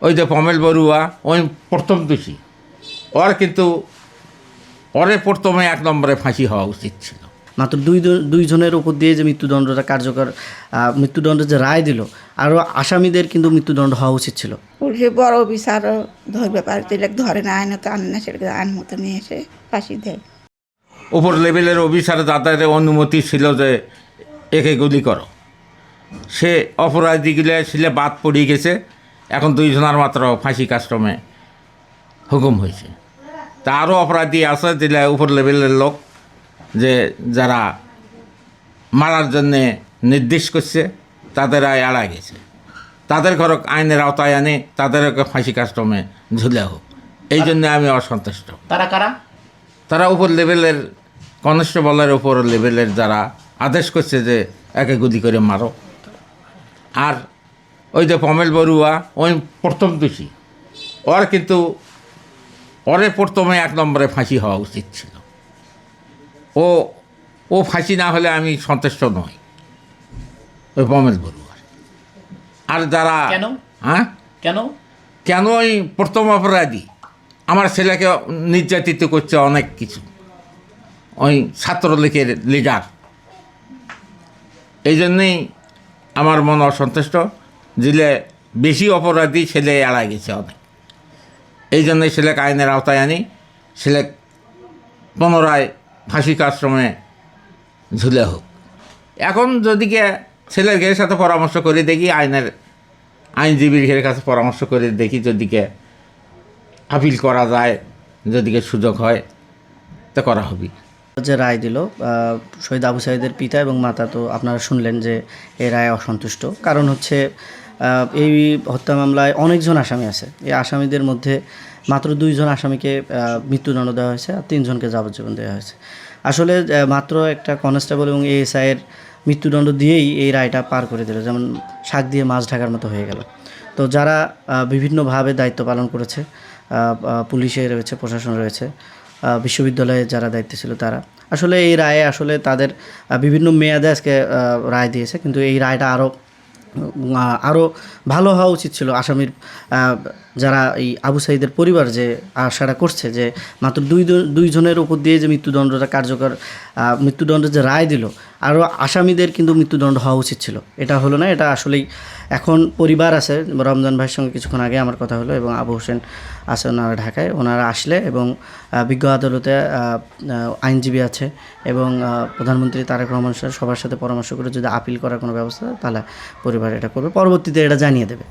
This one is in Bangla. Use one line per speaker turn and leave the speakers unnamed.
ওই যে পমেল বড়ুয়া ওই প্রথম দোষী, ওর কিন্তু ওরে প্রথমে 1 নম্বরে ফাঁসি হওয়া উচিত ছিল।
মাত্র দুইজনের উপর দিয়ে যে মৃত্যুদণ্ডটা কার্যকর, মৃত্যুদণ্ডের যে রায় দিল, আরও আসামিদের কিন্তু মৃত্যুদণ্ড হওয়া উচিত ছিল।
পুলিশে বড় বিচারও ধরবে পারে, যেটা ধরে না আইন তো আনে না, সেটাকে আইন মতো নিয়ে এসে ফাঁসি দেয়।
উপর লেভেলের অফিসার যাদের অনুমতি ছিল যে একে গুলি করো, সে অপরাধীগুলো ছিলে বাদ পড়িয়ে গেছে। এখন 2 জনের মাত্র ফাঁসি কাস্টমে হুকুম হয়েছে। তা আরও অপরাধী আছে যেটা উপর লেভেলের লোক, যে যারা মারার জন্যে নির্দেশ করছে তাদের এড়ায় গেছে, তাদের ঘর আইনের আওতায় আনে তাদেরকে ফাঁসি কাস্টমে ঝুলে হোক। এই জন্যে আমি অসন্তুষ্ট।
তারা কারা?
তারা উপর লেভেলের কনস্টেবলের উপর লেভেলের যারা আদেশ করছে যে একে গুলি করে মারো। আর ওই যে পমেল বড়ুয়া ওই প্রথম দোষী, ওর কিন্তু ওরে প্রথমে 1 নম্বরে ফাঁসি হওয়া উচিত ছিল। ও ফাঁসি না হলে আমি সন্তুষ্ট নই ওই পমেল বড়ুয়ার। আর যারা
কেন?
হ্যাঁ
কেন?
কেন ওই প্রথম অপরাধী আমার ছেলেকে নির্যাতিত করছে অনেক কিছু, ওই ছাত্রলীগের লিডার। এই জন্যেই আমার মন অসন্তুষ্ট, দিলে বেশি অপরাধী ছেলে এড়ায় গেছে অনেক। এই জন্যই ছেলেকে আইনের আওতায় আনি, ছেলে পুনরায় ফাঁসি আশ্রমে ঝুলে হোক। এখন যদিকে ছেলের ঘেরের সাথে পরামর্শ করে দেখি, আইনজীবীর ঘেরের কাছে পরামর্শ করে দেখি, যদিকে আপিল করা যায়, যদিকে সুযোগ হয় তা করা হবে।
যে রায় দিল শহীদ আবু সাঈদের পিতা এবং মাতা, তো আপনারা শুনলেন যে এই রায়ে অসন্তুষ্ট। কারণ হচ্ছে এই হত্যা মামলায় অনেকজন আসামি আছে। এই আসামিদের মধ্যে মাত্র 2 জন আসামিকে মৃত্যুদণ্ড দেওয়া হয়েছে, আর 3 জনকে যাবজ্জীবন দেওয়া হয়েছে। আসলে মাত্র একটা কনস্টেবল এবং এএসআইয়ের মৃত্যুদণ্ড দিয়েই এই রায়টা পার করে দিল, যেমন শাক দিয়ে মাছ ঢাকার মতো হয়ে গেল। তো যারা বিভিন্নভাবে দায়িত্ব পালন করেছে, পুলিশে রয়েছে, প্রশাসন রয়েছে, বিশ্ববিদ্যালয়ে যারা দায়িত্ব ছিল, তারা আসলে এই রায়ে আসলে তাদের বিভিন্ন মেয়াদে আজকে রায় দিয়েছে, কিন্তু এই রায়টা আরও ভালো হওয়া উচিত ছিল। আসামির যারা এই আবু সাঈদের পরিবার যে আশাটা করছে যে মাত্র দুইজনের উপর দিয়ে যে মৃত্যুদণ্ডটা কার্যকর, মৃত্যুদণ্ডের যে রায় দিল, আরও আসামিদের কিন্তু মৃত্যুদণ্ড হওয়া উচিত ছিল। এটা হলো না। এটা আসলেই এখন পরিবার আছে, রমজান ভাইয়ের সঙ্গে কিছুক্ষণ আগে আমার কথা হলো, এবং আবু হোসেন আছে ওনারা ঢাকায়, ওনারা আসলে এবং বিজ্ঞ আদালতে আইনজীবী আছে এবং প্রধানমন্ত্রী তারেক রহমান সবার সাথে পরামর্শ করে যদি আপিল করার কোনো ব্যবস্থা, তাহলে পরিবার এটা করবে, পরবর্তীতে এটা জানিয়ে দেবে।